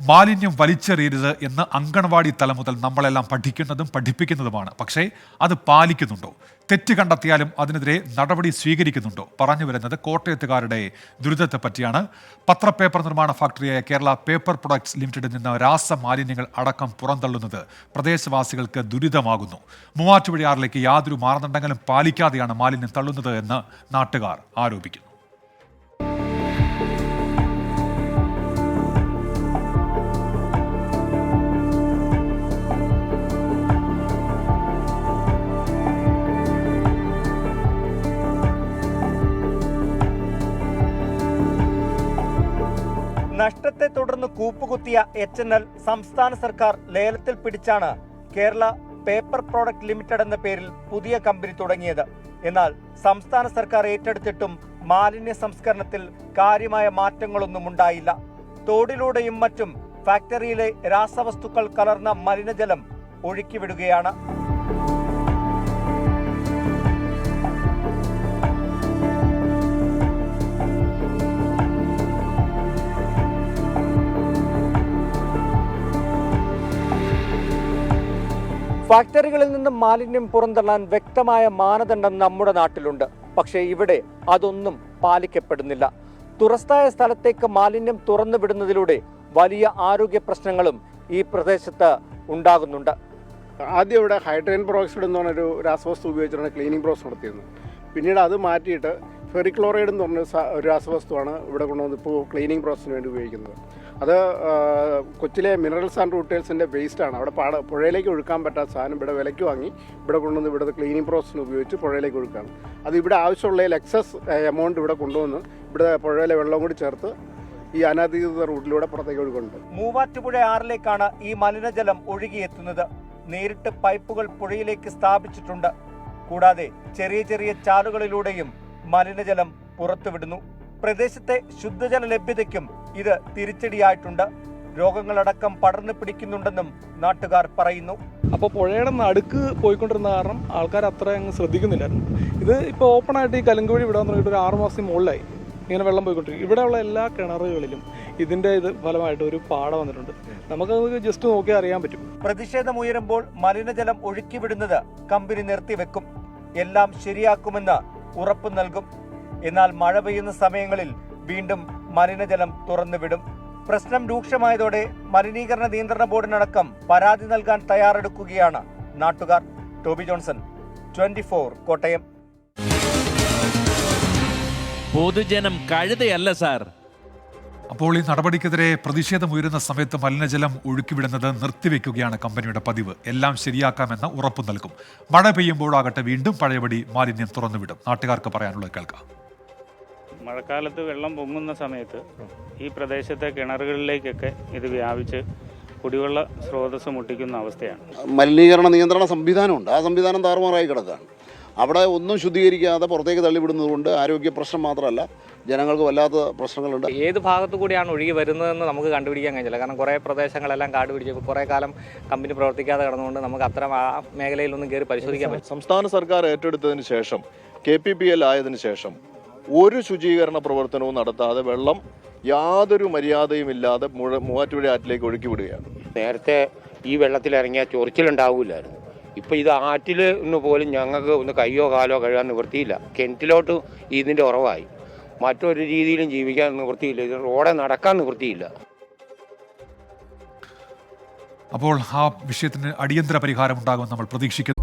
മാലിന്യം വലിച്ചെറിയരുത് എന്ന് അങ്കണവാടി തലം മുതൽ നമ്മളെല്ലാം പഠിക്കുന്നതും പഠിപ്പിക്കുന്നതുമാണ്. പക്ഷേ അത് പാലിക്കുന്നുണ്ടോ? തെറ്റ് കണ്ടെത്തിയാലും അതിനെതിരെ നടപടി സ്വീകരിക്കുന്നുണ്ടോ? പറഞ്ഞു വരുന്നത് കോട്ടയത്തുകാരുടെ ദുരിതത്തെ പറ്റിയാണ്. പത്രപേപ്പർ നിർമ്മാണ ഫാക്ടറിയായ കേരള പേപ്പർ പ്രൊഡക്ട്സ് ലിമിറ്റഡിൽ നിന്ന് രാസമാലിന്യങ്ങൾ അടക്കം പുറന്തള്ളുന്നത് പ്രദേശവാസികൾക്ക് ദുരിതമാകുന്നു. മൂവാറ്റുപുഴയാറിലേക്ക് യാതൊരു മാനദണ്ഡങ്ങളും പാലിക്കാതെയാണ് മാലിന്യം തള്ളുന്നത് എന്ന് നാട്ടുകാർ ആരോപിക്കുന്നു. നഷ്ടത്തെ തുടർന്ന് കൂപ്പുകുത്തിയ HNL സംസ്ഥാന സർക്കാർ ലേലത്തിൽ പിടിച്ചാണ് കേരള പേപ്പർ പ്രോഡക്റ്റ് ലിമിറ്റഡ് എന്ന പേരിൽ പുതിയ കമ്പനി തുടങ്ങിയത്. എന്നാൽ സംസ്ഥാന സർക്കാർ ഏറ്റെടുത്തിട്ടും മാലിന്യ സംസ്കരണത്തിൽ കാര്യമായ മാറ്റങ്ങളൊന്നും ഉണ്ടായില്ല. തോടിലൂടെയും മറ്റും ഫാക്ടറിയിലെ രാസവസ്തുക്കൾ കലർന്ന മലിനജലം ഒഴുക്കിവിടുകയാണ്. ഫാക്ടറികളിൽ നിന്നും മാലിന്യം പുറന്തള്ളാൻ വ്യക്തമായ മാനദണ്ഡം നമ്മുടെ നാട്ടിലുണ്ട്. പക്ഷേ ഇവിടെ അതൊന്നും പാലിക്കപ്പെടുന്നില്ല. തുറസ്സായ സ്ഥലത്തേക്ക് മാലിന്യം തുറന്നു വിടുന്നതിലൂടെ വലിയ ആരോഗ്യ പ്രശ്നങ്ങളും ഈ പ്രദേശത്ത് ഉണ്ടാകുന്നുണ്ട്. ആദ്യം ഇവിടെ ഹൈഡ്രജൻ പെറോക്സൈഡ് എന്ന് പറഞ്ഞൊരു രാസവസ്തു ഉപയോഗിച്ചിട്ടാണ് ക്ലീനിങ് പ്രോസസ് നടത്തിയിരുന്നത്. പിന്നീട് അത് മാറ്റിയിട്ട് ഫെറിക്ലോറൈഡ് എന്ന് പറഞ്ഞ ഒരു രാസവസ്തുവാണ് ഇവിടെ കൊണ്ടുവന്ന് ഇപ്പോൾ ക്ലീനിങ് പ്രോസസ്സിന് വേണ്ടി ഉപയോഗിക്കുന്നത്. അത് കൊച്ചിയിലെ മിനറൽസ് ആൻഡ് റൂട്ടേഴ്സിൻ്റെ വേസ്റ്റാണ്. അവിടെ പുഴയിലേക്ക് ഒഴുക്കാൻ പറ്റാത്ത സാധനം ഇവിടെ വിലയ്ക്ക് വാങ്ങി ഇവിടെ കൊണ്ടുവന്ന് ഇവിടുത്തെ ക്ലീനിങ് പ്രോസസ്സിന് ഉപയോഗിച്ച് പുഴയിലേക്ക് ഒഴുക്കുകയാണ്. അത് ഇവിടെ ആവശ്യമുള്ളതിൽ എക്സസ് എമൗണ്ട് ഇവിടെ കൊണ്ടുവന്ന് ഇവിടെ പുഴയിലെ വെള്ളം കൂടി ചേർത്ത് ഈ അനധികൃത റൂട്ടിലൂടെ പുറത്തേക്ക് ഒഴുകുന്നുണ്ട്. മൂവാറ്റുപുഴ ആറിലേക്കാണ് ഈ മലിനജലം ഒഴുകിയെത്തുന്നത്. നേരിട്ട് പൈപ്പുകൾ പുഴയിലേക്ക് സ്ഥാപിച്ചിട്ടുണ്ട്. കൂടാതെ ചെറിയ ചെറിയ ചാലുകളിലൂടെയും മലിനജലം പുറത്തുവിടുന്നു. പ്രദേശത്തെ ശുദ്ധജല ലഭ്യതയ്ക്കും ഇത് തിരിച്ചടിയായിട്ടുണ്ട്. രോഗങ്ങളടക്കം പടർന്നു പിടിക്കുന്നുണ്ടെന്നും നാട്ടുകാർ പറയുന്നു. അപ്പോൾ പുഴയുടെ നടുക്ക് പോയിക്കൊണ്ടിരുന്ന കാരണം ആൾക്കാർ അത്ര അങ്ങ് ശ്രദ്ധിക്കുന്നില്ലായിരുന്നു. ഇത് ഇപ്പോൾ ഓപ്പണായിട്ട് ഈ കലുങ്കുവഴി വിടാൻ തുടങ്ങിയിട്ട് ഒരു 6 മാസം മുകളിലായി ഇങ്ങനെ വെള്ളം പോയിക്കൊണ്ടിരിക്കും. ഇവിടെയുള്ള എല്ലാ കിണറുകളിലും ഇതിൻ്റെ ഫലമായിട്ട് ഒരു പാട വന്നിട്ടുണ്ട്. നമുക്കത് ജസ്റ്റ് നോക്കിയാൽ അറിയാൻ പറ്റും. പ്രതിഷേധമുയരുമ്പോൾ മലിനജലം ഒഴുക്കിവിടുന്നത് കമ്പനി നിർത്തിവെക്കും. എല്ലാം ശരിയാക്കുമെന്ന് ഉറപ്പു നൽകും. എന്നാൽ മഴ പെയ്യുന്ന സമയങ്ങളിൽ വീണ്ടും മലിനജലം തുറന്നുവിടും. പ്രശ്നം രൂക്ഷമായതോടെ മലിനീകരണ നിയന്ത്രണ ബോർഡിനടക്കം പരാതി നൽകാൻ തയ്യാറെടുക്കുകയാണ് നാട്ടുകാർ. Toby Johnson, 24 Kottayam. പൊതുജനം കഴുതയല്ല സാർ. അപ്പോൾ ഈ നടപടിക്കെതിരെ പ്രതിഷേധമുയരുന്ന സമയത്ത് മലിനജലം ഒഴുക്കിവിടുന്നത് നിർത്തിവെക്കുകയാണ് കമ്പനിയുടെ പതിവ്. എല്ലാം ശരിയാക്കാമെന്ന് ഉറപ്പു നൽകും. മഴ പെയ്യുമ്പോഴാകട്ടെ വീണ്ടും പഴയപടി മാലിന്യം തുറന്നുവിടും. നാട്ടുകാർക്ക് പറയാനുള്ളത് കേൾക്കാം. മഴക്കാലത്ത് വെള്ളം പൊങ്ങുന്ന സമയത്ത് ഈ പ്രദേശത്തെ കിണറുകളിലേക്കൊക്കെ ഇത് വ്യാപിച്ച് കുടിവെള്ള സ്രോതസ് മുട്ടിക്കുന്ന അവസ്ഥയാണ്. മലിനീകരണ നിയന്ത്രണ സംവിധാനമുണ്ട്. ആ സംവിധാനം താറുമാറായി കിടക്കുകയാണ്. അവിടെ ഒന്നും ശുദ്ധീകരിക്കാതെ പുറത്തേക്ക് തള്ളിവിടുന്നത് കൊണ്ട് ആരോഗ്യ പ്രശ്നം മാത്രമല്ല, ജനങ്ങൾക്ക് വല്ലാത്ത പ്രശ്നങ്ങളുണ്ട്. ഏത് ഭാഗത്തു കൂടിയാണ് ഒഴുകി വരുന്നതെന്ന് നമുക്ക് കണ്ടുപിടിക്കാൻ കഴിഞ്ഞില്ല. കാരണം കുറേ പ്രദേശങ്ങളെല്ലാം കാട് പിടിച്ച് കുറേ കാലം കമ്പനി പ്രവർത്തിക്കാതെ കിടന്നുകൊണ്ട് നമുക്ക് അത്തരം ആ മേഖലയിലൊന്നും കയറി പരിശോധിക്കാൻ പറ്റും. സംസ്ഥാന സർക്കാർ ഏറ്റെടുത്തതിന് ശേഷം KPPL ആയതിനു ശേഷം ഒരു ശുചീകരണ പ്രവർത്തനവും നടത്താതെ വെള്ളം യാതൊരു മര്യാദയും ഇല്ലാതെ മൂവാറ്റുപുഴ ആറ്റിലേക്ക് ഒഴുക്കി വിടുകയാണ്. നേരത്തെ ഈ വെള്ളത്തിലിറങ്ങിയാൽ ചൊറിച്ചിലുണ്ടാവില്ലായിരുന്നു. ഇപ്പോൾ ഇത് ആറ്റിൽ നിന്ന് പോലും ഞങ്ങൾക്ക് ഒന്ന് കയ്യോ കാലോ കഴുകാൻ നിവൃത്തിയില്ല. കിണറ്റിലോട്ട് ഇതിൻ്റെ ഉറവായി. മറ്റൊരു രീതിയിലും ജീവിക്കാൻ നിവൃത്തിയില്ല. ഇത് റോഡെ നടക്കാൻ നിവൃത്തിയില്ല. അപ്പോൾ ആ വിഷയത്തിന് അടിയന്തര പരിഹാരം ഉണ്ടാകുമെന്ന് നമ്മൾ പ്രതീക്ഷിക്കുന്നു.